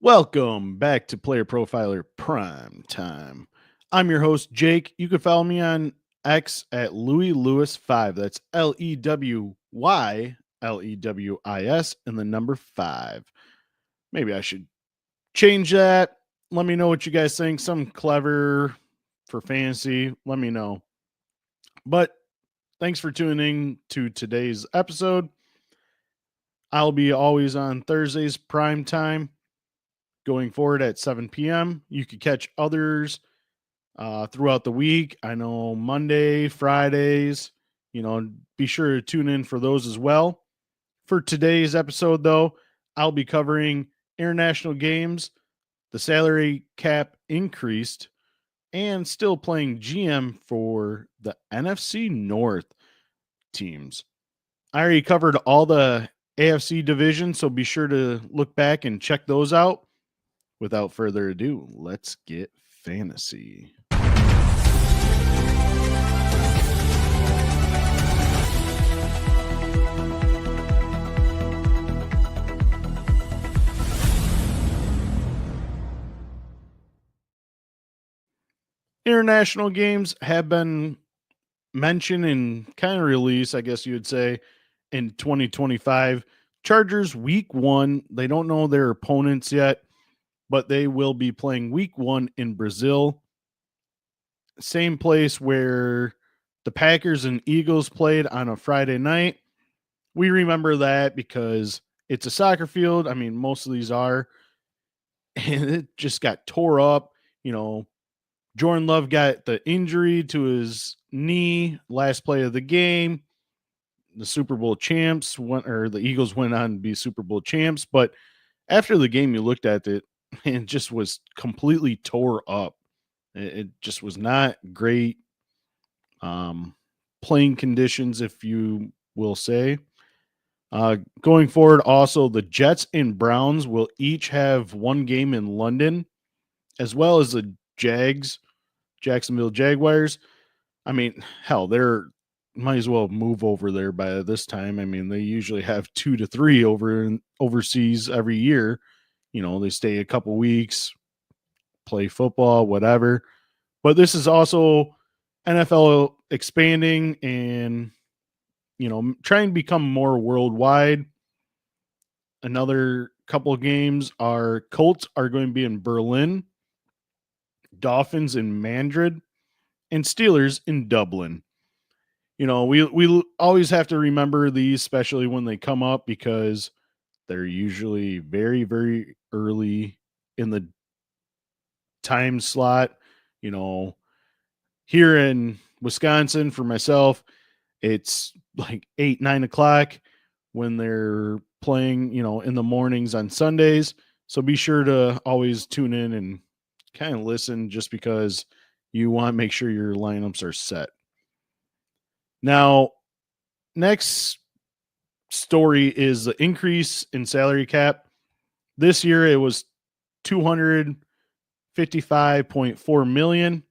Welcome back to Player Profiler PrimeTime. I'm your host, Jake. You can follow me on X at Louis Lewis 5. That's LEWYLEWIS and the number 5. Maybe I should change that. Let me know what you guys think. Something clever for fantasy. Let me know. But thanks for tuning to today's episode. I'll be always on Thursdays prime time going forward at 7 p.m. You can catch others throughout the week. I know Monday, Fridays, be sure to tune in for those as well. For today's episode, though, I'll be covering international games, the salary cap increased, and still playing GM for the NFC North teams. I already covered all the AFC divisions, so be sure to look back and check those out. Without further ado, let's get fantasy. International games have been mentioned and kind of released, I guess you would say, in 2025. Chargers week 1. They don't know their opponents yet, but they will be playing week 1 in Brazil. Same place where the Packers and Eagles played on a Friday night. We remember that because it's a soccer field. I mean, most of these are. And it just got tore up. Jordan Love got the injury to his knee last play of the game. The Super Bowl champs the Eagles went on to be Super Bowl champs. But after the game, you looked at it, and it just was completely tore up. It just was not great playing conditions, if you will say. Going forward, also, the Jets and Browns will each have one game in London, as well as the Jacksonville Jaguars. I mean, hell, they're might as well move over there by this time. I mean, they usually have 2 to 3 overseas every year. They stay a couple weeks, play football, whatever. But this is also NFL expanding and, trying to become more worldwide. Another couple of games are Colts are going to be in Berlin, Dolphins in Madrid, and Steelers in Dublin. We always have to remember these, especially when they come up, because they're usually very, very early in the time slot. Here in Wisconsin, for myself, it's like 8, 9 o'clock when they're playing, in the mornings on Sundays. So be sure to always tune in and kind of listen, just because you want to make sure your lineups are set. Now, next story is the increase in salary cap. This year it was $255.4 million.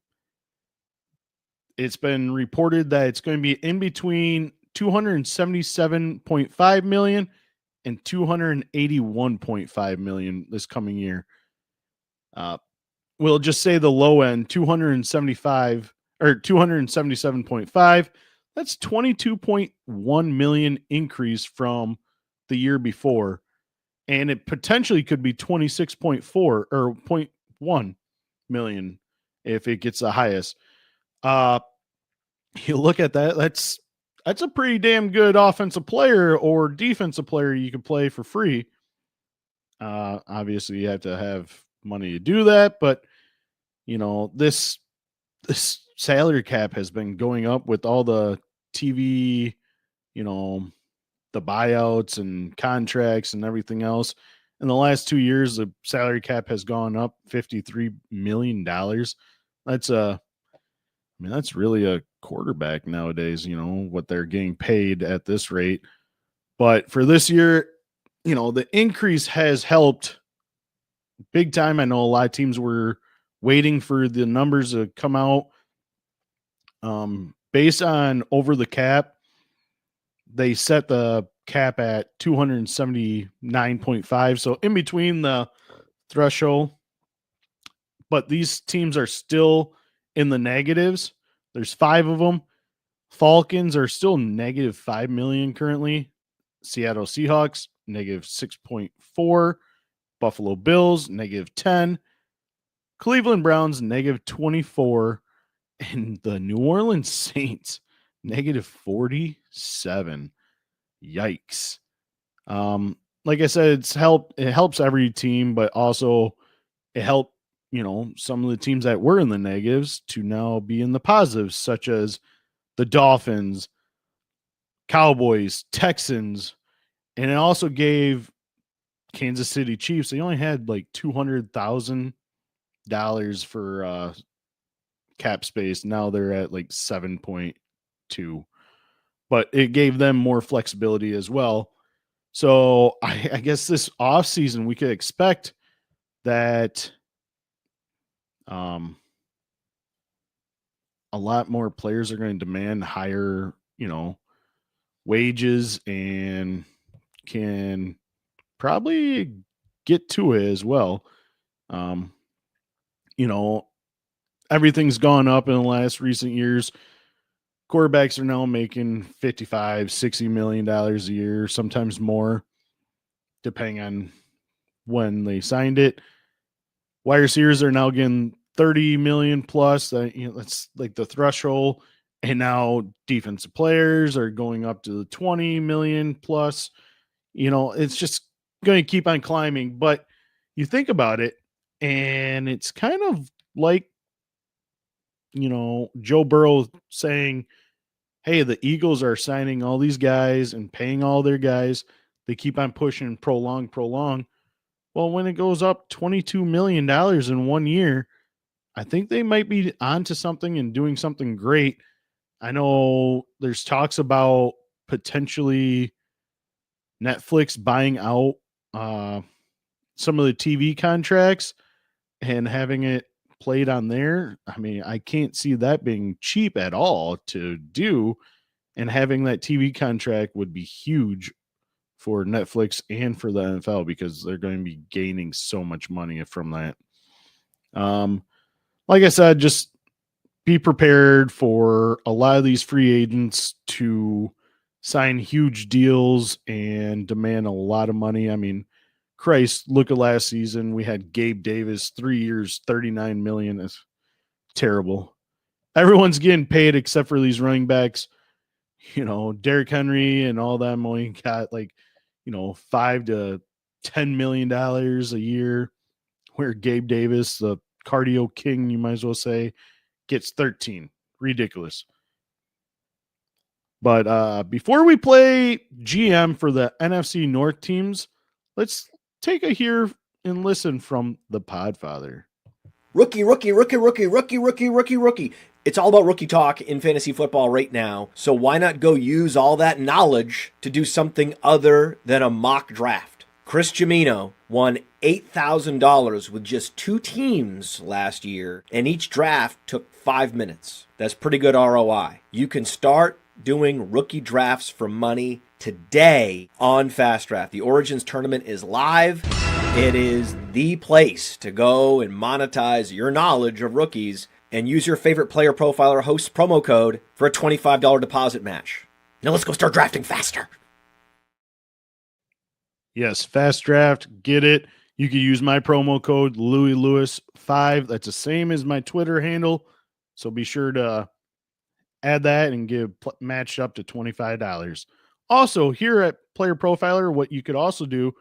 It's been reported that it's going to be in between $277.5 million and $281.5 million this coming year. We'll just say the low end, 275 or 277.5. That's 22.1 million increase from the year before. And it potentially could be 26.4 or 0.1 million if it gets the highest. You look at that, that's a pretty damn good offensive player or defensive player you can play for free. Obviously you have to have money to do that, but this salary cap has been going up with all the TV, the buyouts and contracts and everything else. In the last 2 years, the salary cap has gone up $53 million. That's really a quarterback nowadays, what they're getting paid at this rate. But for this year, the increase has helped big time. I know a lot of teams were waiting for the numbers to come out. Based on over the cap, they set the cap at 279.5. So in between the threshold. But these teams are still in the negatives. There's 5 of them. Falcons are still negative 5 million currently. Seattle Seahawks, negative 6.4. Buffalo Bills, negative 10. Cleveland Browns, negative 24. And the New Orleans Saints, negative 47. Yikes. Like I said, it helps every team, but also it helped, some of the teams that were in the negatives to now be in the positives, such as the Dolphins, Cowboys, Texans, and it also gave Kansas City Chiefs, they only had like $200,000 for cap space. Now they're at like 7.2, but it gave them more flexibility as well. So I guess this offseason we could expect that a lot more players are going to demand higher, wages and can probably get to it as well. You know, everything's gone up in the last recent years. Quarterbacks are now making 55, $60 million a year, sometimes more, depending on when they signed it. Wide receivers are now getting 30 million plus. That's like the threshold. And now defensive players are going up to 20 million plus. It's just going to keep on climbing. But you think about it, and it's kind of like, Joe Burrow saying, hey, the Eagles are signing all these guys and paying all their guys. They keep on pushing, prolong. Well, when it goes up $22 million in 1 year, I think they might be onto something and doing something great. I know there's talks about potentially Netflix buying out some of the TV contracts and having it played on there. I mean, I can't see that being cheap at all to do. And having that TV contract would be huge for Netflix and for the NFL because they're going to be gaining so much money from that. Like I said, just be prepared for a lot of these free agents to sign huge deals and demand a lot of money. I mean, Christ, look at last season. We had Gabe Davis, 3 years, $39 million. It's terrible. Everyone's getting paid except for these running backs. Derrick Henry and all them only got like, $5 to $10 million a year, where Gabe Davis, the cardio king, you might as well say, gets 13. Ridiculous. But before we play GM for the NFC North teams, let's take a hear and listen from the Podfather. Rookie. It's all about rookie talk in fantasy football right now. So why not go use all that knowledge to do something other than a mock draft? Chris Gimino won $8,000 with just 2 teams last year, and each draft took 5 minutes. That's pretty good ROI. You can start doing rookie drafts for money today on Fast Draft. The Origins tournament is live. It is the place to go and monetize your knowledge of rookies and use your favorite Player Profiler host promo code for a $25 deposit match. Now let's go start drafting faster. Yes, Fast Draft, get it. You can use my promo code LouisLewis5. That's the same as my Twitter handle. So be sure to add that and get matched up to $25. Also, here at Player Profiler, what you could also do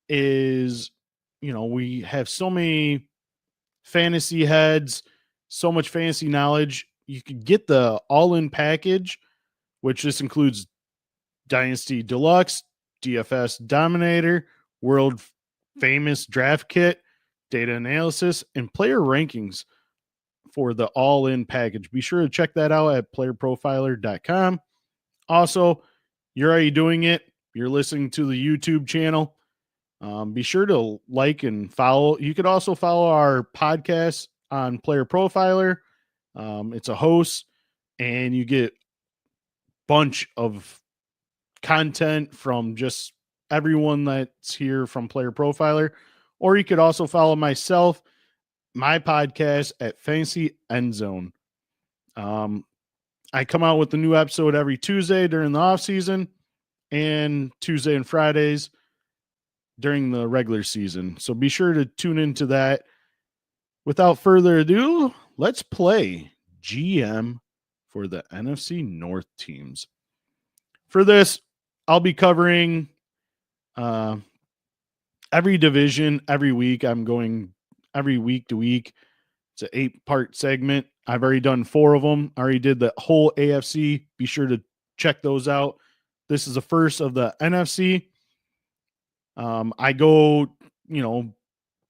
is, we have so many fantasy heads, so much fantasy knowledge. You could get the all-in package, which this includes Dynasty Deluxe, DFS Dominator, world famous draft kit, data analysis, and player rankings for the all-in package. Be sure to check that out at playerprofiler.com. Also, you're already doing it. You're listening to the YouTube channel. Be sure to like and follow. You could also follow our podcast on Player Profiler. It's a host, and you get a bunch of content from just everyone that's here from Player Profiler. Or you could also follow myself, my podcast at Fantasy End Zone. I come out with a new episode every Tuesday during the off season and Tuesday and Fridays during the regular season. So be sure to tune into that. Without further ado, let's play GM for the NFC North teams. For this, I'll be covering every division every week. I'm going every week to week. It's an 8-part segment. I've already done 4 of them. I already did the whole AFC. Be sure to check those out. This is the first of the NFC. I go,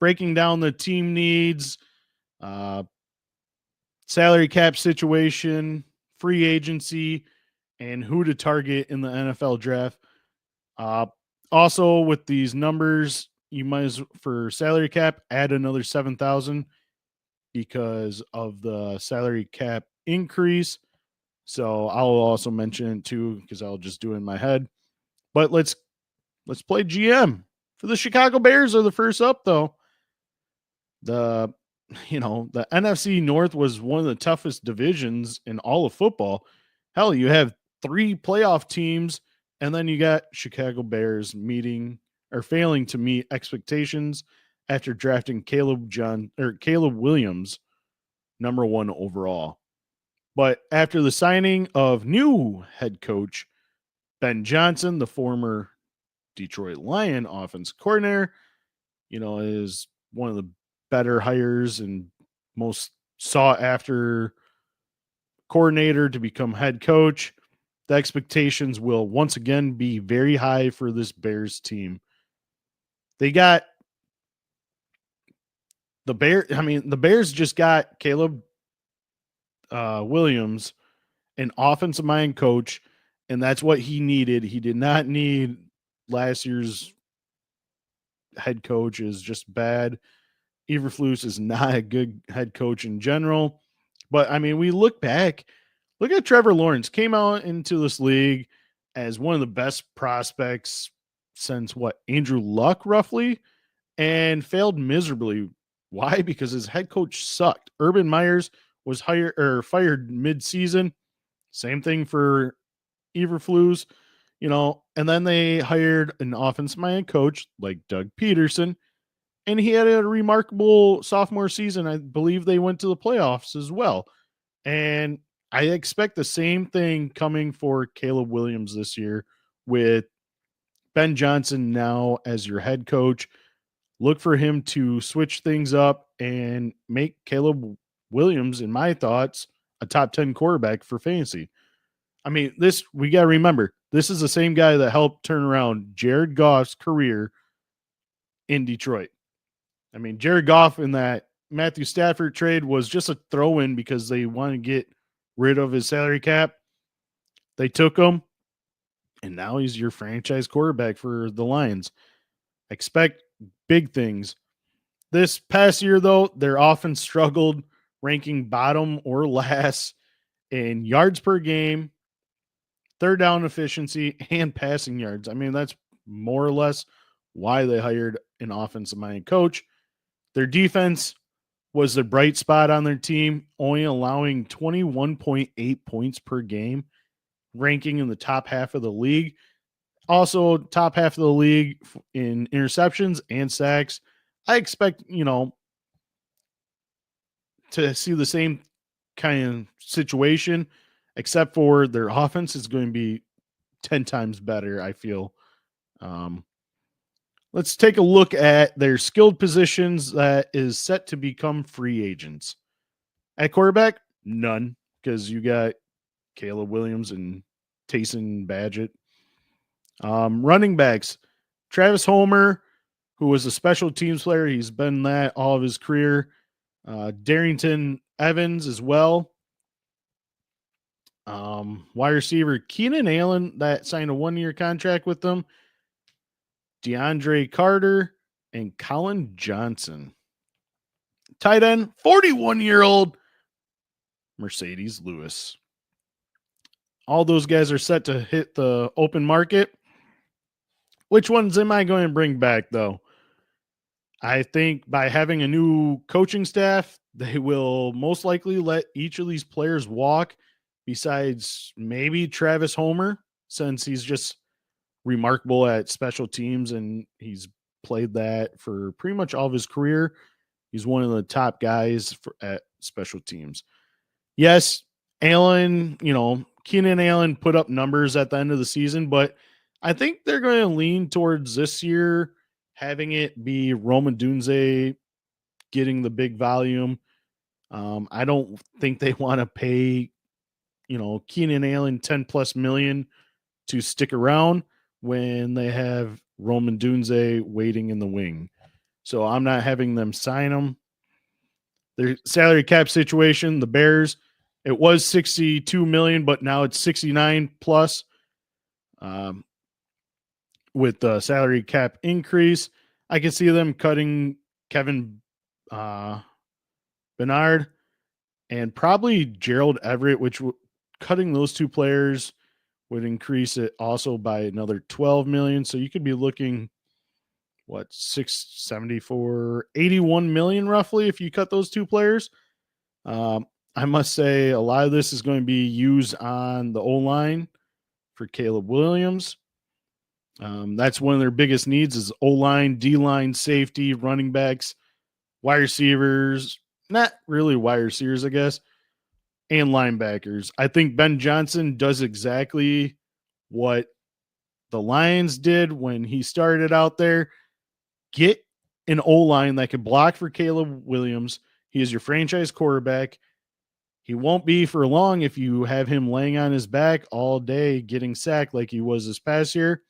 breaking down the team needs, salary cap situation, free agency, and who to target in the NFL draft. Also, with these numbers, you might, for salary cap, add another 7,000 because of the salary cap increase. So I'll also mention it too because I'll just do it in my head. But let's play GM. For the Chicago Bears are the first up, though. The NFC North was one of the toughest divisions in all of football. Hell, you have 3 playoff teams, and then you got Chicago Bears failing to meet expectations after drafting Caleb Williams, number 1 overall. But after the signing of new head coach Ben Johnson, the former Detroit Lion offense coordinator, is one of the better hires and most sought after coordinator to become head coach. The expectations will once again be very high for this Bears team. They got the Bears just got Caleb Williams, an offensive mind coach, and that's what he needed. He did not need last year's head coach is just bad. Eberflus is not a good head coach in general. But, we look back. Look at Trevor Lawrence. Came out into this league as one of the best prospects since, Andrew Luck, roughly, and failed miserably. Why? Because his head coach sucked. Urban Meyers was fired mid-season. Same thing for Eberflus, and then they hired an offensive-minded coach like Doug Peterson, and he had a remarkable sophomore season. I believe they went to the playoffs as well. And I expect the same thing coming for Caleb Williams this year with Ben Johnson now as your head coach. Look for him to switch things up and make Caleb Williams, in my thoughts, a top 10 quarterback for fantasy. We got to remember, this is the same guy that helped turn around Jared Goff's career in Detroit. Jared Goff in that Matthew Stafford trade was just a throw-in because they want to get rid of his salary cap. They took him, and now he's your franchise quarterback for the Lions. Expect big things. This past year, though, their offense struggled, ranking bottom or last in yards per game, third down efficiency, and passing yards. That's more or less why they hired an offensive-minded coach. Their defense was the bright spot on their team, only allowing 21.8 points per game, ranking in the top half of the league. Also, top half of the league in interceptions and sacks. I expect, to see the same kind of situation, except for their offense is going to be 10 times better, I feel. Let's take a look at their skilled positions that is set to become free agents. At quarterback, none, because you got Caleb Williams and Taysom Badgett. Running backs, Travis Homer, who was a special teams player. He's been that all of his career. Darrington Evans as well. Wide receiver, Keenan Allen, that signed a 1-year contract with them. DeAndre Carter and Colin Johnson. Tight end, 41-year-old Mercedes Lewis. All those guys are set to hit the open market. Which ones am I going to bring back, though? I think by having a new coaching staff, they will most likely let each of these players walk, besides maybe Travis Homer, since he's just remarkable at special teams and he's played that for pretty much all of his career. He's one of the top guys at special teams. Yes, Allen, Keenan Allen put up numbers at the end of the season, but I think they're going to lean towards this year having it be Roman Dunze getting the big volume. I don't think they want to pay, Keenan Allen 10 plus million to stick around when they have Roman Dunze waiting in the wing. So I'm not having them sign him. Their salary cap situation, the Bears, it was 62 million, but now it's 69 plus. With the salary cap increase, I can see them cutting Kevin Bernard and probably Gerald Everett, which cutting those two players would increase it also by another 12 million. So you could be looking, 674, 81 million roughly if you cut those two players. I must say a lot of this is going to be used on the O-line for Caleb Williams. That's one of their biggest needs is O-line, D-line, safety, running backs, wide receivers, not really wide receivers, I guess, and linebackers. I think Ben Johnson does exactly what the Lions did when he started out there. Get an O-line that can block for Caleb Williams. He is your franchise quarterback. He won't be for long if you have him laying on his back all day getting sacked like he was this past year.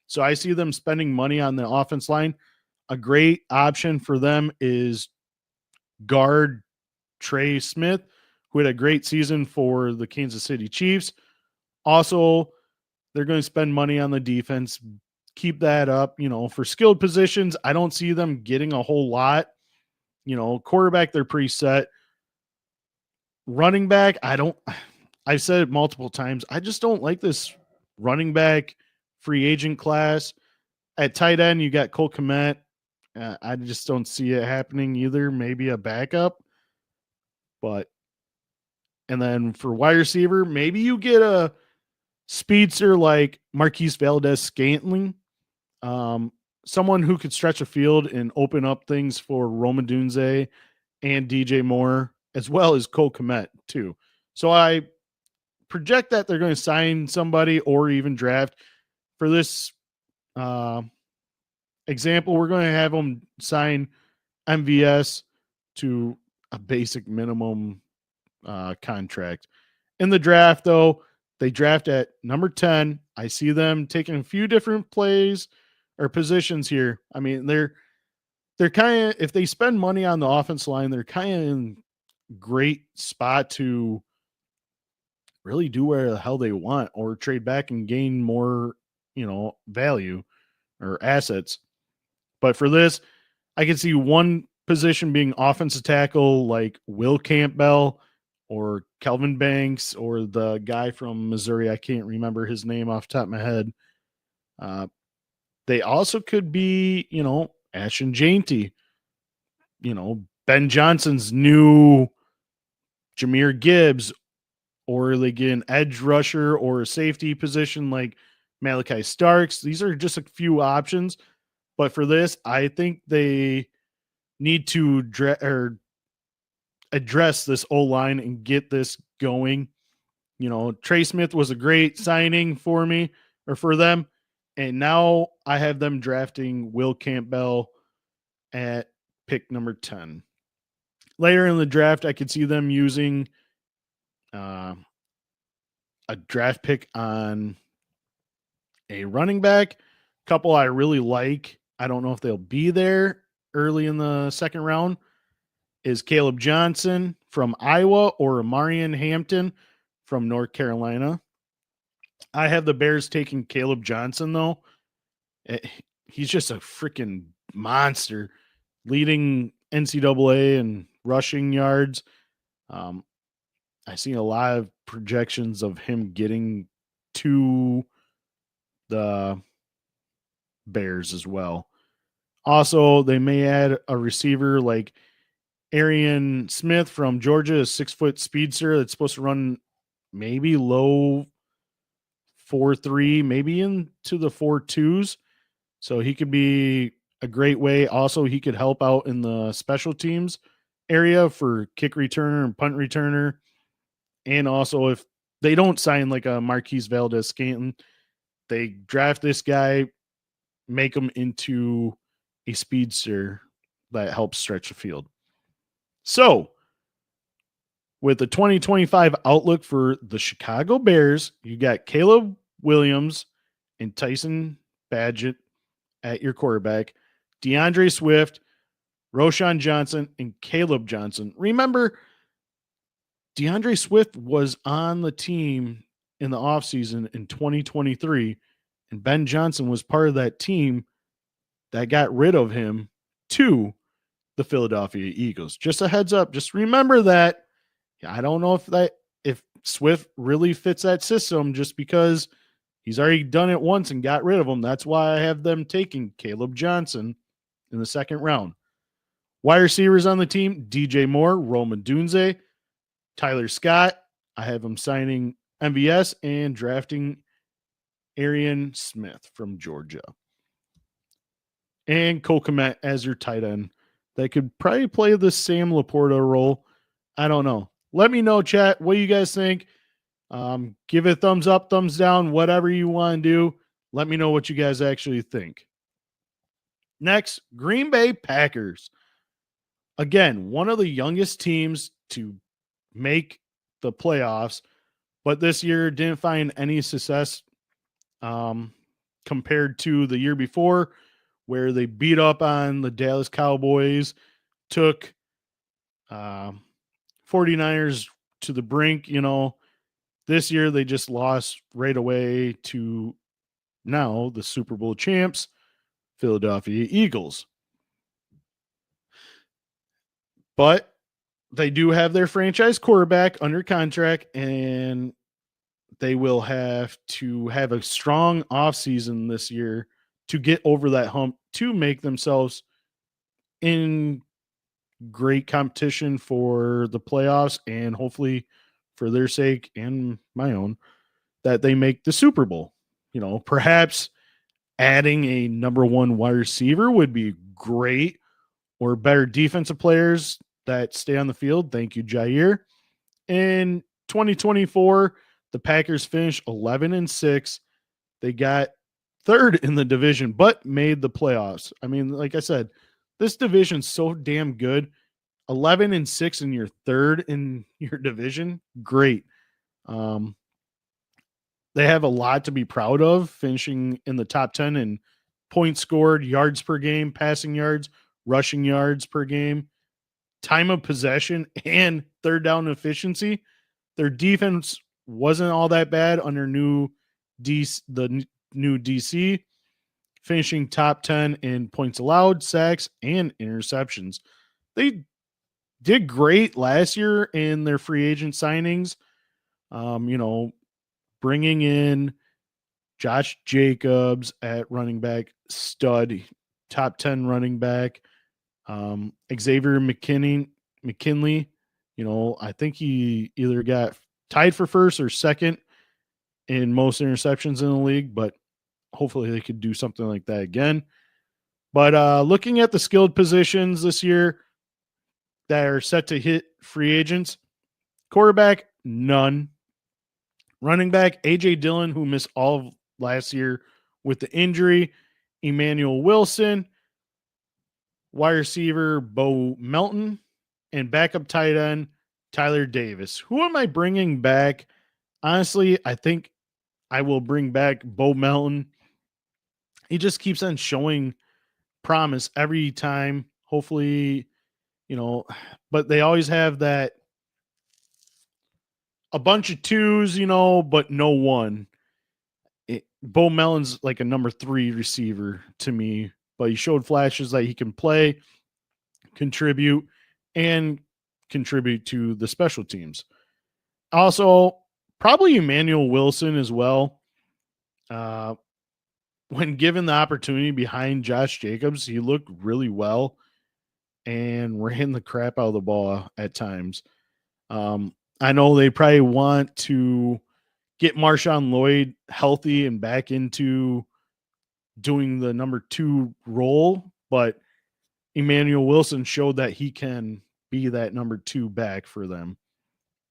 So I see them spending money on the offense line. A great option for them is guard Trey Smith, who had a great season for the Kansas City Chiefs. Also, they're going to spend money on the defense. Keep that up. For skilled positions, I don't see them getting a whole lot. Quarterback, they're pretty set. Running back, I've said it multiple times. I just don't like this running back free agent class. At tight end, you got Cole Kmet. I just don't see it happening either. Maybe a backup. And then for wide receiver, maybe you get a speedster like Marquise Valdez-Scantling. Someone who could stretch a field and open up things for Roman Dunze and DJ Moore, as well as Cole Kmet, too. So I project that they're going to sign somebody or even draft. For this example, we're going to have them sign MVS to a basic minimum contract. In the draft, though, they draft at number 10. I see them taking a few different plays or positions here. I mean, they're kind of, if they spend money on the offense line, they're kind of in great spot to really do where the hell they want or trade back and gain more, value or assets. But for this, I can see one position being offensive tackle like Will Campbell or Kelvin Banks or the guy from Missouri. I can't remember his name off the top of my head. They also could be, Ashton Jainty, Ben Johnson's new Jahmyr Gibbs, or they get an edge rusher or a safety position like Malachi Starks. These are just a few options. But for this, I think they need to address this O-line and get this going. Trey Smith was a great signing for me or for them. And now I have them drafting Will Campbell at pick number 10. Later in the draft, I could see them using a draft pick on a running back. Couple I really like. I don't know if they'll be there early in the second round. Is Caleb Johnson from Iowa or Marion Hampton from North Carolina. I have the Bears taking Caleb Johnson, though. He's just a freaking monster, leading NCAA and rushing yards. I see a lot of projections of him getting to the Bears as well. Also, they may add a receiver like Arian Smith from Georgia, a 6-foot speedster that's supposed to run maybe low 4.3, maybe into the 4.2s. So he could be a great way. Also, he could help out in the special teams area for kick returner and punt returner. And also, if they don't sign like a Marquise Valdez-Scantling, they draft this guy, make him into a speedster that helps stretch the field. So, with the 2025 outlook for the Chicago Bears, you got Caleb Williams and Tyson Badgett at your quarterback, DeAndre Swift, Roshan Johnson, and Caleb Johnson. Remember, DeAndre Swift was on the team in the offseason in 2023, and Ben Johnson was part of that team that got rid of him to the Philadelphia Eagles. Just a heads up. Just remember that. I don't know if Swift really fits that system just because he's already done it once and got rid of him. That's why I have them taking Caleb Johnson in the second round. Wide receivers on the team, DJ Moore, Rome Odunze, Tyler Scott. I have him signing MVS and drafting Arian Smith from Georgia. And Cole Kmet as your tight end. That could probably play the Sam Laporta role. I don't know. Let me know, chat, what you guys think. Give it a thumbs up, thumbs down, whatever you want to do. Let me know what you guys actually think. Next, Green Bay Packers. Again, one of the youngest teams to make the playoffs, but this year didn't find any success compared to the year before, where they beat up on the Dallas Cowboys, took 49ers to the brink. This year they just lost right away to now the Super Bowl champs, Philadelphia Eagles. But they do have their franchise quarterback under contract, and they will have to have a strong offseason this year to get over that hump to make themselves in great competition for the playoffs, and hopefully for their sake and my own that they make the Super Bowl. Perhaps adding a number one wide receiver would be great, or better defensive players that stay on the field. Thank you, Jair. In 2024, the Packers finished 11-6. They got third in the division, but made the playoffs. I mean, like I said, this division's so damn good. 11-6 and you're third in your division. Great. They have a lot to be proud of, finishing in the top 10 in points scored, yards per game, passing yards, rushing yards per game, time of possession, and third down efficiency. Their defense wasn't all that bad under the new DC, finishing top 10 in points allowed, sacks, and interceptions. They did great last year in their free agent signings. Bringing in Josh Jacobs at running back, stud, top 10 running back. Xavier McKinley, I think he either got tied for first or second in most interceptions in the league, but hopefully they could do something like that again. But looking at the skilled positions this year that are set to hit free agents, quarterback, none. Running back, A.J. Dillon, who missed all of last year with the injury. Emmanuel Wilson. Wide receiver, Bo Melton. And backup tight end, Tyler Davis. Who am I bringing back? Honestly, I think I will bring back Bo Melton. He just keeps on showing promise every time. Hopefully, but they always have that a bunch of twos, but no one. Bo Melton's like a number 3 receiver to me, but he showed flashes that he can play, contribute to the special teams. Also, probably Emmanuel Wilson as well. when given the opportunity behind Josh Jacobs, he looked really well and ran the crap out of the ball at times. I know they probably want to get Marshawn Lloyd healthy and back into doing the number 2 role, but Emmanuel Wilson showed that he can be that number 2 back for them.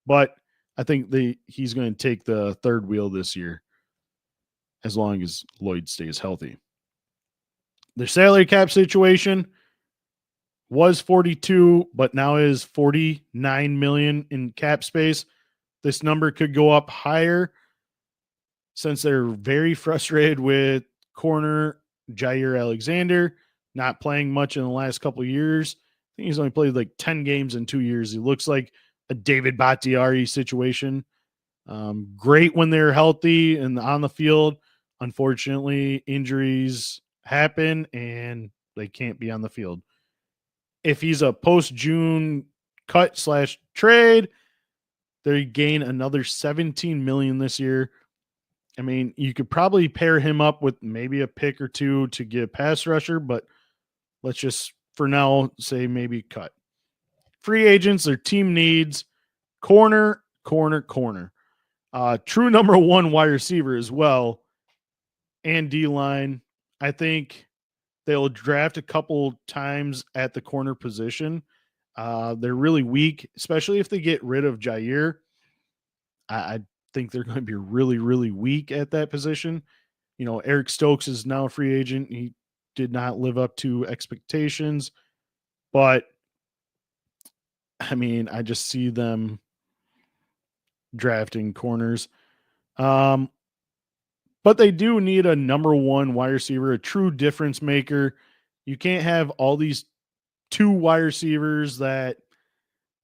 But I think he's going to take the third wheel this year as long as Lloyd stays healthy. Their salary cap situation was 42, but now is 49 million in cap space. This number could go up higher since they're very frustrated with corner Jair Alexander not playing much in the last couple of years. I think he's only played like 10 games in 2 years. He looks like a David Bakhtiari situation. Great when they're healthy and on the field. Unfortunately, injuries happen and they can't be on the field. If he's a post-June cut/trade, they gain another 17 million this year. I mean, you could probably pair him up with maybe a pick or two to get a pass rusher, but let's just, for now, say maybe cut. Free agents, their team needs corner. True number 1 wide receiver as well, and D-line. I think they'll draft a couple times at the corner position. They're really weak, especially if they get rid of Jair. I think they're going to be really, really weak at that position. You know, Eric Stokes is now a free agent. He did not live up to expectations, but I mean, I just see them drafting corners. But they do need a number 1 wide receiver, a true difference maker. You can't have all these 2 wide receivers that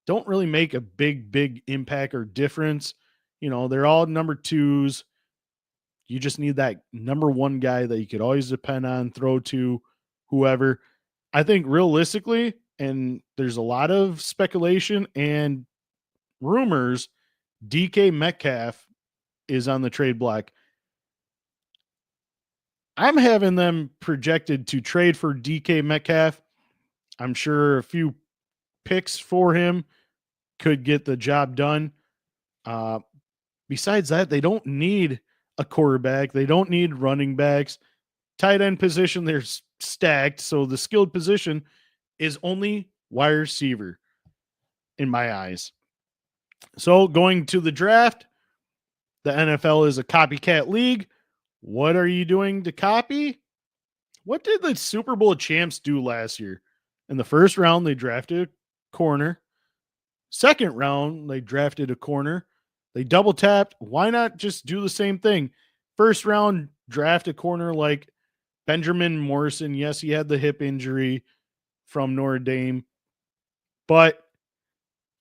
don't really make a big impact or difference. You know, they're all number 2s. You just need that number 1 guy that you could always depend on, throw to whoever. I think realistically, and there's a lot of speculation and rumors, DK Metcalf is on the trade block. I'm having them projected to trade for DK Metcalf. I'm sure a few picks for him could get the job done. Besides that, they don't need a quarterback. They don't need running backs. Tight end position, they're stacked. So the skilled position is only wide receiver in my eyes. So going to the draft, the NFL is a copycat league. What are you doing to copy? What did the Super Bowl champs do last year? In the first round, they drafted a corner. Second round, they drafted a corner. They double tapped. Why not just do the same thing? First round, draft a corner like Benjamin Morrison. Yes, he had the hip injury from Notre Dame, but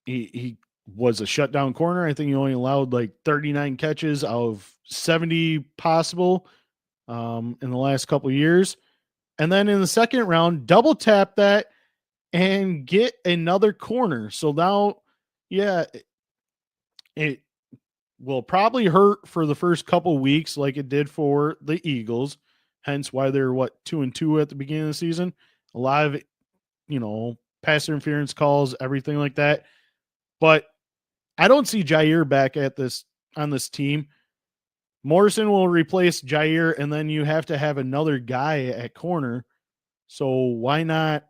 he was a shutdown corner. I think he only allowed like 39 catches out of 70 possible in the last couple of years. And then in the second round, double tap that and get another corner. So now, yeah, it will probably hurt for the first couple of weeks like it did for the Eagles. Hence why they're 2-2 at the beginning of the season. A lot of, pass interference calls, everything like that. But I don't see Jair back on this team. Morrison will replace Jair, and then you have to have another guy at corner. So why not,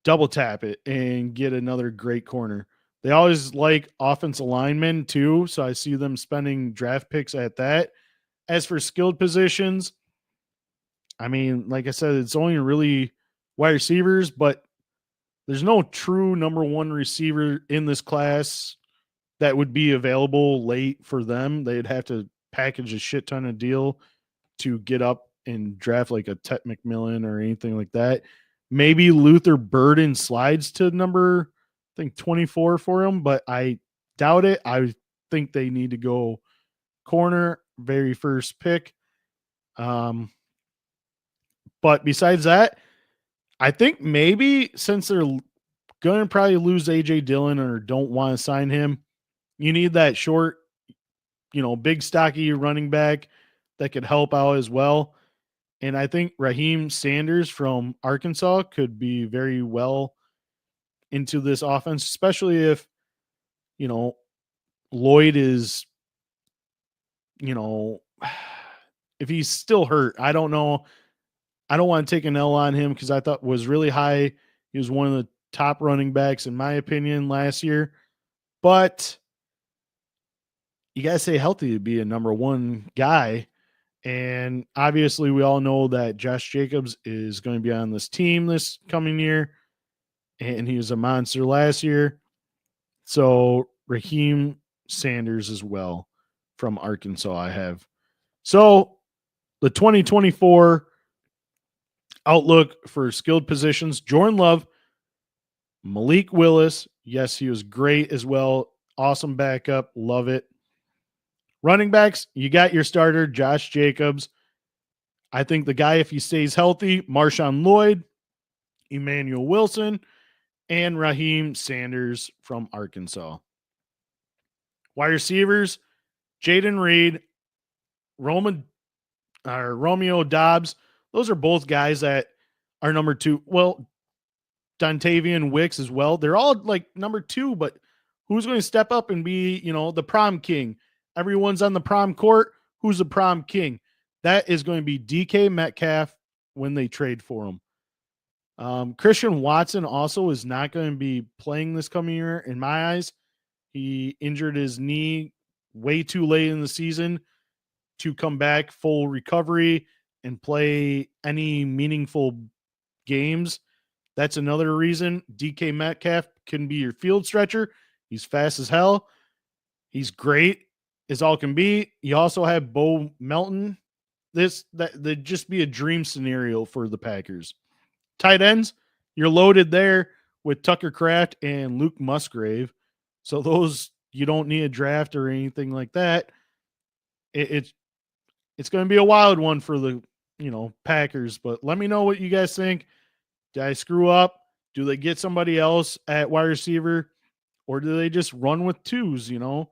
double tap it and get another great corner? They always like offensive linemen too, so I see them spending draft picks at that. As for skilled positions, I mean, like I said, it's only really wide receivers, but there's no true number 1 receiver in this class that would be available late for them. They'd have to package a shit ton of deal to get up and draft like a Tet McMillan or anything like that. Maybe Luther Burden slides to number, I think 24 for him, but I doubt it. I think they need to go corner, very first pick. But besides that, I think maybe since they're going to probably lose A.J. Dillon or don't want to sign him, you need that short, big stocky running back that could help out as well. And I think Raheem Sanders from Arkansas could be very well into this offense, especially if, Lloyd is, if he's still hurt. I don't know. I don't want to take an L on him because I thought was really high. He was one of the top running backs, in my opinion, last year. But you got to stay healthy to be a number one guy. And obviously, we all know that Josh Jacobs is going to be on this team this coming year. And he was a monster last year. So Raheem Sanders as well from Arkansas, I have. So the 2024 outlook for skilled positions, Jordan Love, Malik Willis. Yes, he was great as well. Awesome backup. Love it. Running backs, you got your starter, Josh Jacobs. I think the guy, if he stays healthy, Marshawn Lloyd, Emmanuel Wilson, and Raheem Sanders from Arkansas. Wide receivers, Jaden Reed, Romeo Dobbs. Those are both guys that are number two. Well, Dontavian Wicks as well. They're all like number two, but who's going to step up and be, the prom king? Everyone's on the prom court. Who's the prom king? That is going to be DK Metcalf when they trade for him. Christian Watson also is not going to be playing this coming year in my eyes. He injured his knee way too late in the season to come back full recovery and play any meaningful games. That's another reason DK Metcalf can be your field stretcher. He's fast as hell. He's great as all can be. You also have Bo Melton. That'd just be a dream scenario for the Packers. Tight ends, you're loaded there with Tucker Kraft and Luke Musgrave. So those, you don't need a draft or anything like that. It's going to be a wild one for the, Packers. But let me know what you guys think. Did I screw up? Do they get somebody else at wide receiver? Or do they just run with twos, and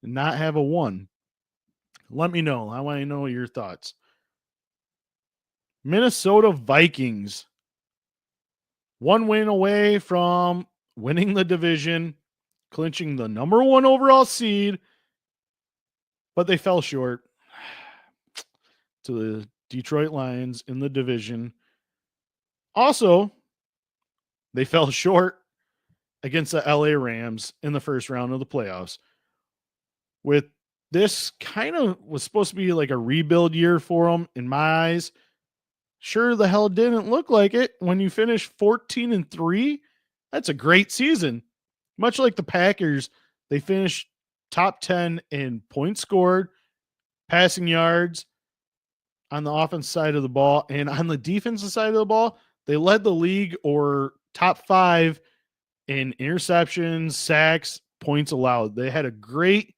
not have a one? Let me know. I want to know your thoughts. Minnesota Vikings. One win away from winning the division, clinching the number one overall seed, but they fell short to the Detroit Lions in the division. Also, they fell short against the LA Rams in the first round of the playoffs. With this kind of was supposed to be like a rebuild year for them in my eyes. Sure the hell didn't look like it when you finish 14-3. That's a great season. Much like the Packers, they finished top 10 in points scored, passing yards on the offense side of the ball, and on the defensive side of the ball, they led the league or top 5 in interceptions, sacks, points allowed. They had a great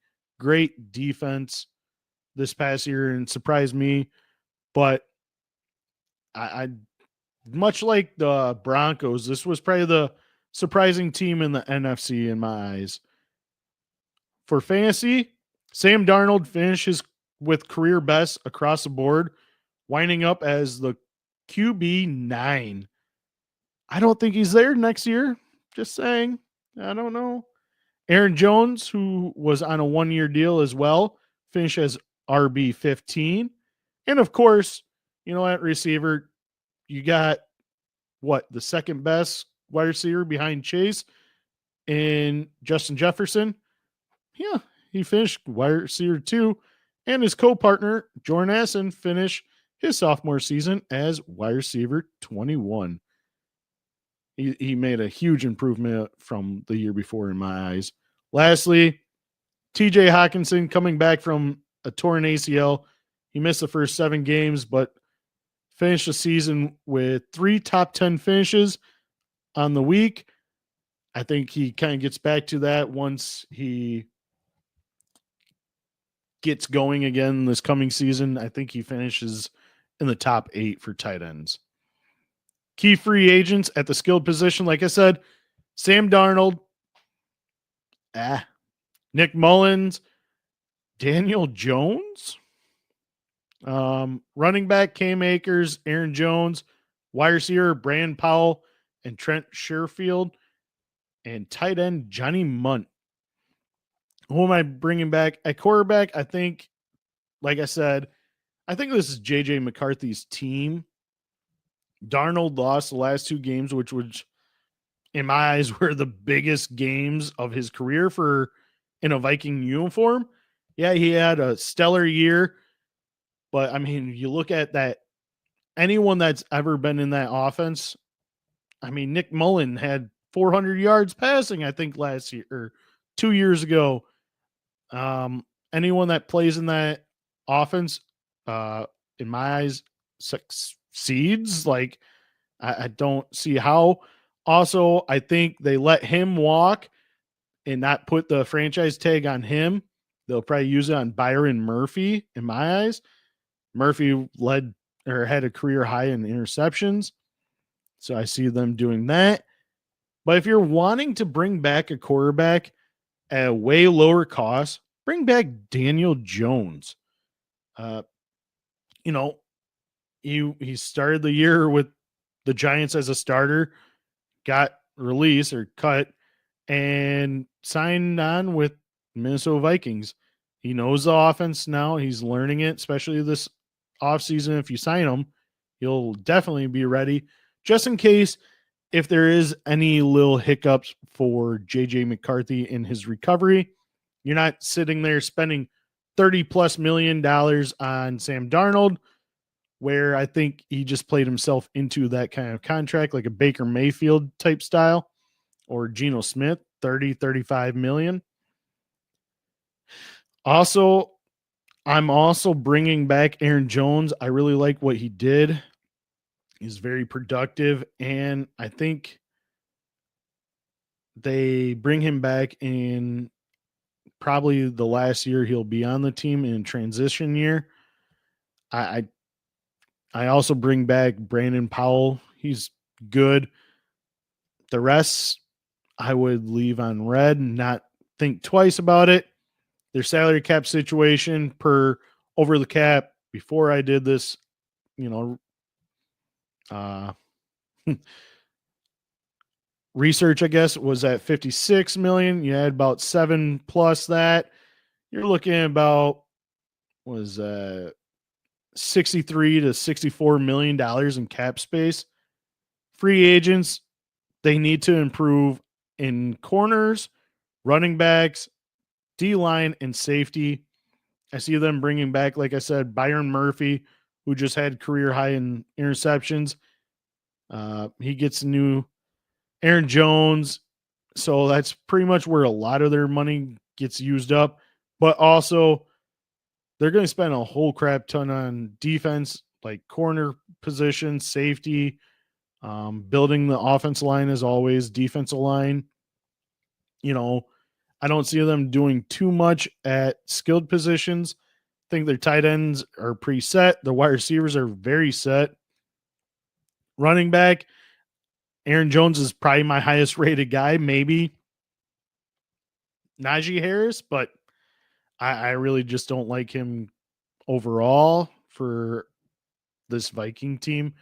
defense this past year and surprised me, but I much like the Broncos, this was probably the surprising team in the NFC in my eyes. For fantasy, Sam Darnold finishes with career best across the board, winding up as the QB 9. I don't think he's there next year. Just saying. I don't know. Aaron Jones, who was on a one-year deal as well, finished as RB 15. And of course, at receiver, you got the second best wide receiver behind Chase and Justin Jefferson. Yeah, he finished wide receiver 2, and his co-partner Jordan Addison finished his sophomore season as wide receiver 21. He made a huge improvement from the year before in my eyes. Lastly, TJ Hawkinson coming back from a torn ACL. He missed the first 7 games, but finished the season with 3 top 10 finishes on the week. I think he kind of gets back to that once he gets going again this coming season. I think he finishes in the top 8 for tight ends. Key free agents at the skilled position, like I said, Sam Darnold, Nick Mullins, Daniel Jones. Running back Cam Akers, Aaron Jones, wide receiver Brandon Powell and Trent Sherfield, and tight end Johnny Munt. Who am I bringing back at quarterback? I think, like I said, I think this is JJ McCarthy's team. Darnold lost the last 2 games, which was, in my eyes, were the biggest games of his career for in a Viking uniform. Yeah, he had a stellar year, but I mean, you look at that, anyone that's ever been in that offense, I mean, Nick Mullen had 400 yards passing, I think, last year or 2 years ago. Anyone that plays in that offense, in my eyes, succeeds. Like, I don't see how. Also, I think they let him walk and not put the franchise tag on him. They'll probably use it on Byron Murphy, in my eyes. Murphy led or had a career high in interceptions. So I see them doing that. But if you're wanting to bring back a quarterback at a way lower cost, bring back Daniel Jones. You know, he started the year with the Giants as a starter, got released or cut, and signed on with Minnesota Vikings. He knows the offense now. He's learning it, especially this offseason. If you sign him, he'll definitely be ready. Just in case if there is any little hiccups for JJ McCarthy in his recovery, you're not sitting there spending $30+ million on Sam Darnold, where I think he just played himself into that kind of contract, like a Baker Mayfield type style, or Geno Smith, 35 million. Also, I'm also bringing back Aaron Jones. I really like what he did. He's very productive, and I think they bring him back in probably the last year he'll be on the team in transition year. I also bring back Brandon Powell. He's good. The rest I would leave on red and not think twice about it. Their salary cap situation per over the cap before I did this, research, I guess, was at 56 million. You had about 7 plus that. You're looking at about 63 to 64 million dollars in cap space. Free agents, they need to improve in corners, running backs, D-line, and safety. I see them bringing back, like I said, Byron Murphy, who just had career high in interceptions. He gets a new Aaron Jones. So that's pretty much where a lot of their money gets used up. But also, they're going to spend a whole crap ton on defense, like corner position, safety, building the offensive line as always, defensive line. I don't see them doing too much at skilled positions. I think their tight ends are pretty set. Their wide receivers are very set. Running back, Aaron Jones is probably my highest rated guy, maybe Najee Harris, but I really just don't like him overall for this Viking team.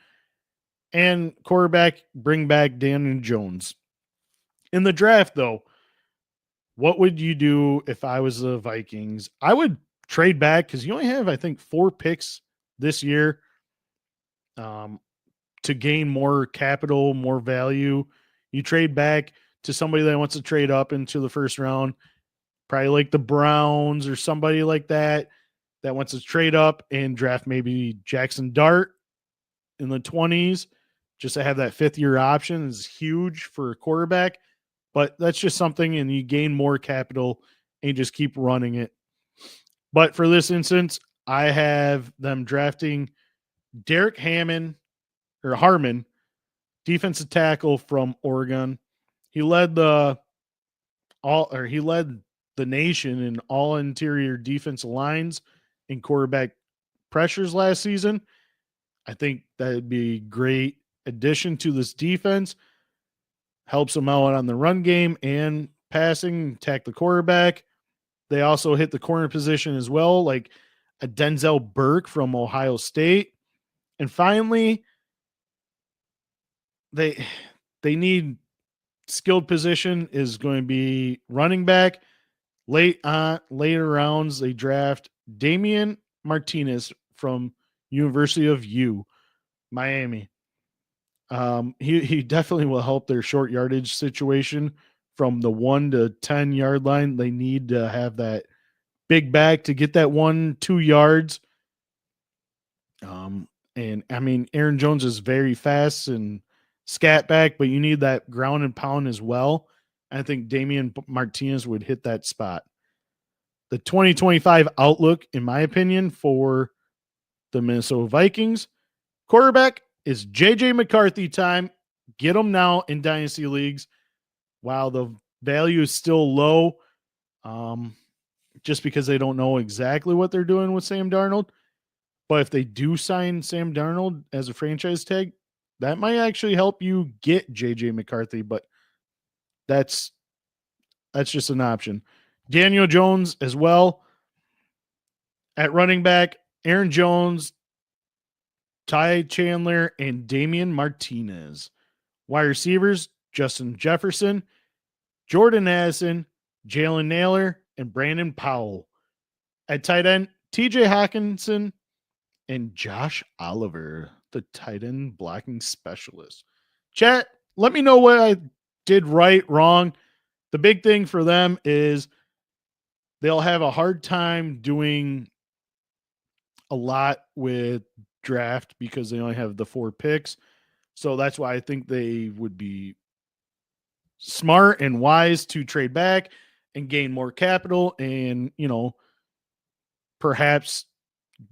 And quarterback, bring back Daniel Jones. In the draft, though, what would you do if I was the Vikings? I would trade back because you only have, I think, 4 picks this year to gain more capital, more value. You trade back to somebody that wants to trade up into the first round, probably like the Browns or somebody like that wants to trade up and draft maybe Jackson Dart in the 20s just to have that 5th-year option is huge for a quarterback. But that's just something, and you gain more capital and just keep running it. But for this instance, I have them drafting Derek Harmon, defensive tackle from Oregon. He led the nation in all interior defensive lines and quarterback pressures last season. I think that'd be a great addition to this defense. Helps them out on the run game and passing, attack the quarterback. They also hit the corner position as well. Like, a Denzel Burke from Ohio State. And finally, they need skilled position is going to be running back. Later rounds, they draft Damian Martinez from University of Miami. He definitely will help their short yardage situation from the 1 to 10 yard line. They need to have that big back to get that 1-2 yards. And I mean, Aaron Jones is very fast and scat back, but you need that ground and pound as well. I think Damian Martinez would hit that spot. The 2025 outlook, in my opinion, for the Minnesota Vikings quarterback is JJ McCarthy time. Get him now in dynasty leagues while the value is still low, just because they don't know exactly what they're doing with Sam Darnold. But if they do sign Sam Darnold as a franchise tag, that might actually help you get JJ McCarthy, but that's just an option. Daniel Jones as well. At running back, Aaron Jones, Ty Chandler, and Damian Martinez. Wide receivers, Justin Jefferson, Jordan Addison, Jalen Naylor, and Brandon Powell. At tight end, TJ Hawkinson and Josh Oliver, the tight end blocking specialist. Chat, let me know what I did right, wrong. The big thing for them is they'll have a hard time doing a lot with draft because they only have the 4 picks. So that's why I think they would be smart and wise to trade back and gain more capital and, perhaps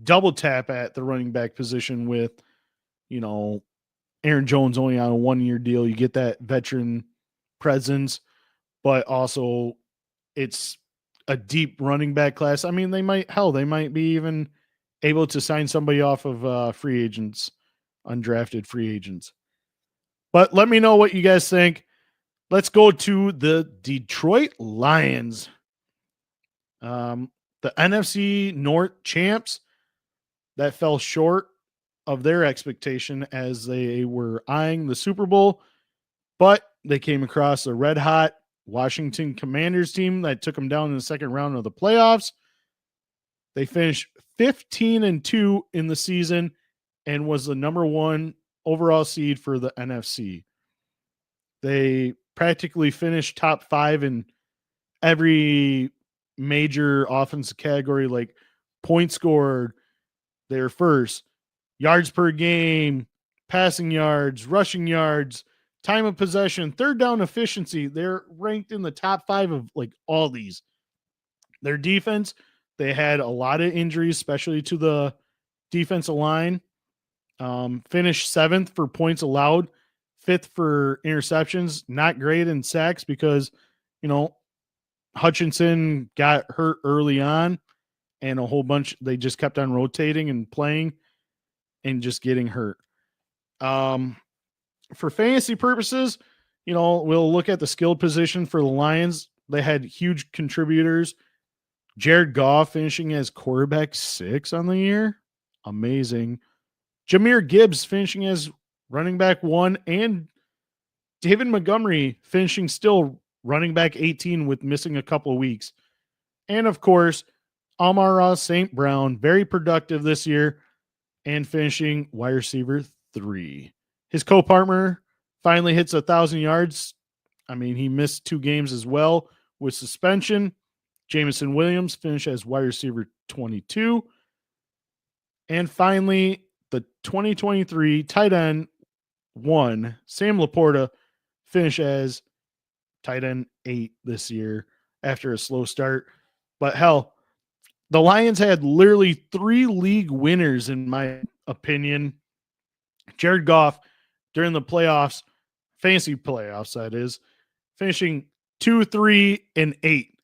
double tap at the running back position with, Aaron Jones only on a 1-year deal. You get that veteran presence, but also it's a deep running back class. I mean, they might be even able to sign somebody off of free agents, undrafted free agents. But let me know what you guys think. Let's go to the Detroit Lions. The NFC North champs that fell short of their expectation as they were eyeing the Super Bowl, but they came across a red hot Washington Commanders team that took them down in the second round of the playoffs. They finished 15-2 in the season and was the number 1 overall seed for the NFC. They practically finished top 5 in every major offensive category, like points scored, they were first, yards per game, passing yards, rushing yards, time of possession, third down efficiency. They're ranked in the top 5 of like all these. Their defense, they had a lot of injuries, especially to the defensive line. Finished 7th for points allowed, 5th for interceptions. Not great in sacks because, Hutchinson got hurt early on and a whole bunch. They just kept on rotating and playing and just getting hurt. For fantasy purposes, we'll look at the skilled position for the Lions. They had huge contributors. Jared Goff finishing as quarterback 6 on the year. Amazing. Jahmyr Gibbs finishing as running back 1, and David Montgomery finishing still running back 18 with missing a couple of weeks. And of course, Amon-Ra St. Brown, very productive this year and finishing wide receiver 3. His co-partner finally hits 1,000 yards. I mean, he missed 2 games as well with suspension. Jameson Williams finished as wide receiver 22. And finally, the 2023 tight end 1, Sam Laporta, finished as tight end 8 this year after a slow start. But hell, the Lions had literally 3 league winners, in my opinion. Jared Goff during the playoffs, fantasy playoffs, that is, finishing 2, 3, and 8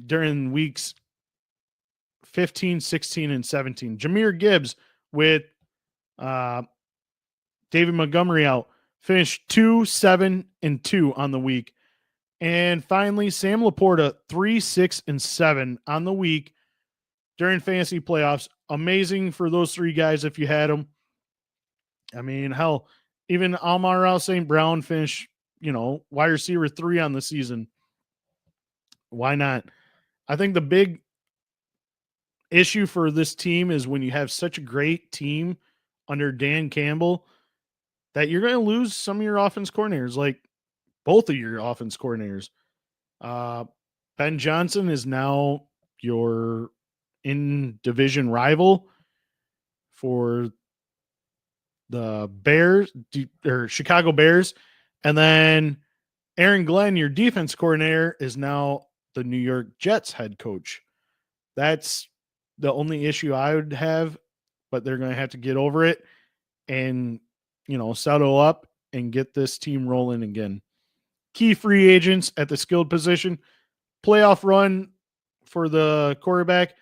during weeks 15, 16, and 17. Jahmyr Gibbs with David Montgomery out finished 2, 7, and 2 on the week. And finally, Sam Laporta, 3, 6, and 7 on the week. during fantasy playoffs. Amazing for those three guys if you had them. I mean, hell, even Amon-Ra St. Brown finished, wide receiver 3 on the season. Why not? I think the big issue for this team is when you have such a great team under Dan Campbell that you're going to lose some of your offense coordinators, like both of your offense coordinators. Ben Johnson is now your in-division rival for the Bears or Chicago Bears. And then Aaron Glenn, your defense coordinator, is now the New York Jets head coach. That's the only issue I would have, but they're going to have to get over it and, settle up and get this team rolling again. Key free agents at the skilled position, playoff run for the quarterback,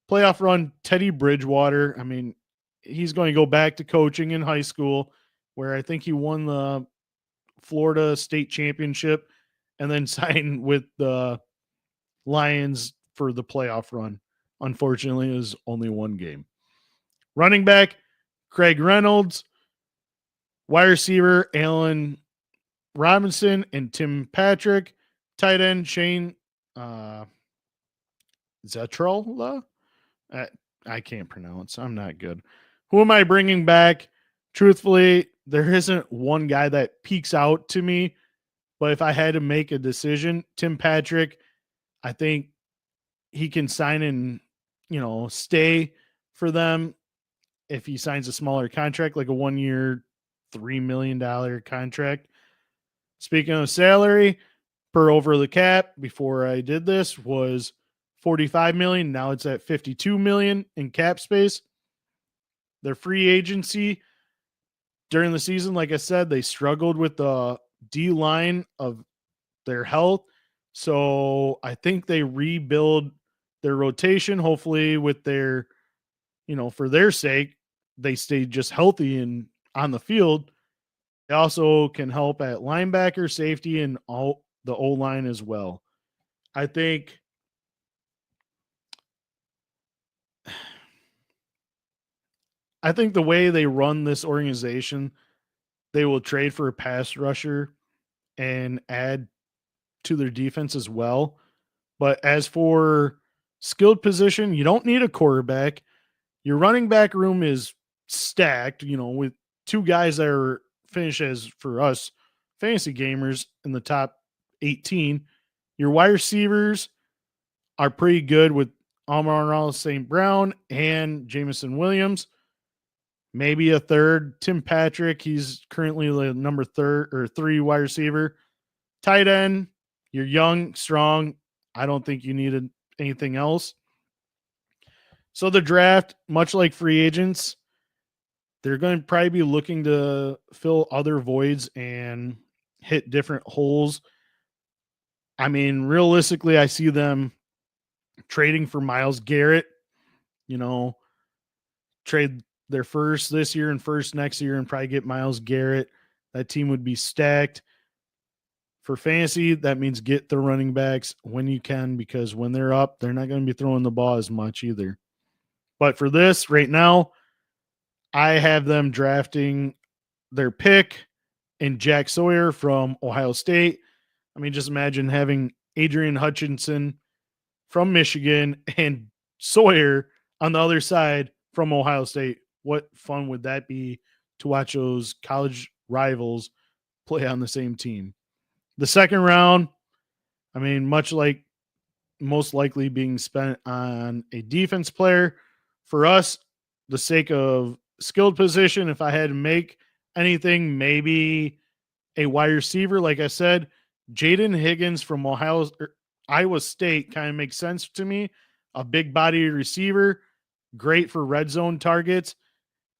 playoff run Teddy Bridgewater. I mean, he's going to go back to coaching in high school, where I think he won the Florida State Championship and then signed with the Lions for the playoff run. Unfortunately, it was only one game. Running back, Craig Reynolds. Wide receiver, Allen Robinson and Tim Patrick. Tight end, Shane Zetrola. I can't pronounce. I'm not good. Who am I bringing back? Truthfully, there isn't one guy that peeks out to me. But if I had to make a decision, Tim Patrick, I think he can sign and, stay for them if he signs a smaller contract, like a 1-year, $3 million contract. Speaking of salary, per over the cap before I did this was $45 million. Now it's at $52 million in cap space. Their free agency during the season, like I said, they struggled with the D line of their health. So I think they rebuild their rotation, hopefully with their, for their sake, they stay just healthy and on the field. They also can help at linebacker, safety, and all the O-line as well. I think the way they run this organization, they will trade for a pass rusher and add to their defense as well. But as for skilled position, you don't need a quarterback. Your running back room is stacked, with 2 guys that are finished as, for us, fantasy gamers in the top 18. Your wide receivers are pretty good with Amon-Ra St. Brown and Jameson Williams. Maybe a third, Tim Patrick. He's currently the number 3 wide receiver. Tight end, you're young, strong. I don't think you needed anything else. So the draft, much like free agents, they're going to probably be looking to fill other voids and hit different holes. I mean, realistically, I see them trading for Myles Garrett, trade their first this year and first next year and probably get Myles Garrett. That team would be stacked. For fantasy, that means get the running backs when you can, because when they're up, they're not going to be throwing the ball as much either. But for this, right now, I have them drafting their pick in Jack Sawyer from Ohio State. I mean, just imagine having Adrian Hutchinson from Michigan and Sawyer on the other side from Ohio State. What fun would that be to watch those college rivals play on the same team? The second round, I mean, much like most likely being spent on a defense player. For us, the sake of skilled position, if I had to make anything, maybe a wide receiver. Like I said, Jaden Higgins from Iowa State kind of makes sense to me. A big body receiver, great for red zone targets.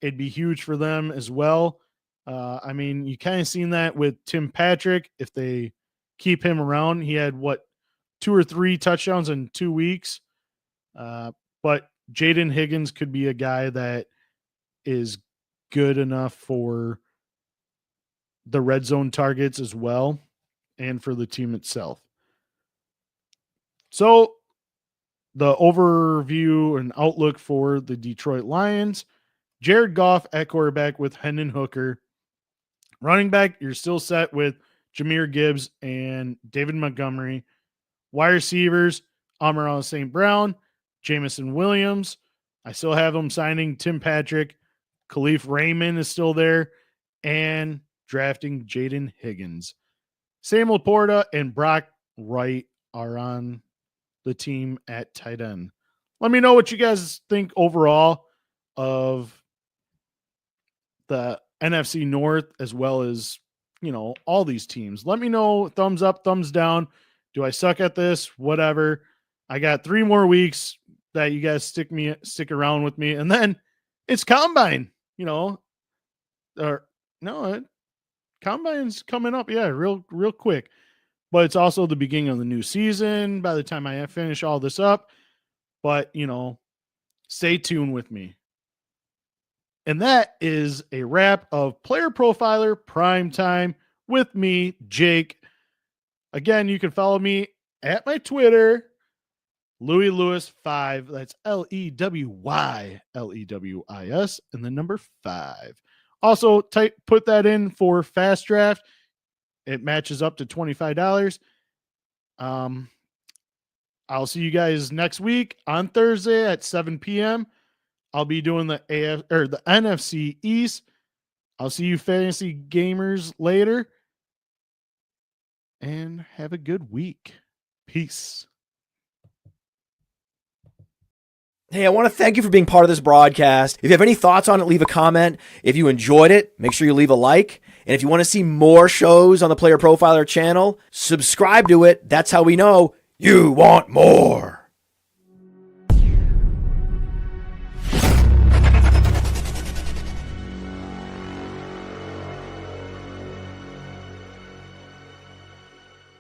It'd be huge for them as well. I mean, you kind of seen that with Tim Patrick. If they keep him around, he had 2 or 3 touchdowns in 2 weeks. But Jaden Higgins could be a guy that is good enough for the red zone targets as well and for the team itself. So the overview and outlook for the Detroit Lions. Jared Goff at quarterback with Hendon Hooker. Running back, you're still set with Jahmyr Gibbs and David Montgomery. Wide receivers, Amon-Ra St. Brown, Jamison Williams. I still have them signing Tim Patrick. Khalif Raymond is still there. And drafting Jaden Higgins. Sam Laporta and Brock Wright are on the team at tight end. Let me know what you guys think overall of the NFC North, as well as, all these teams. Let me know, thumbs up, thumbs down. Do I suck at this? Whatever. I got 3 more weeks that you guys stick around with me, and then it's combine. Combine's coming up, real quick. But it's also the beginning of the new season by the time I finish all this up. But stay tuned with me. And that is a wrap of Player Profiler PrimeTime with me, Jake. Again, you can follow me at my Twitter, Louis Lewis 5. That's LEWYLEWIS and the number 5. Also, put that in for Fast Draft. It matches up to $25. I'll see you guys next week on Thursday at 7 p.m. I'll be doing the NFC East. I'll see you fantasy gamers later. And have a good week. Peace. Hey, I want to thank you for being part of this broadcast. If you have any thoughts on it, leave a comment. If you enjoyed it, make sure you leave a like. And if you want to see more shows on the Player Profiler channel, subscribe to it. That's how we know you want more.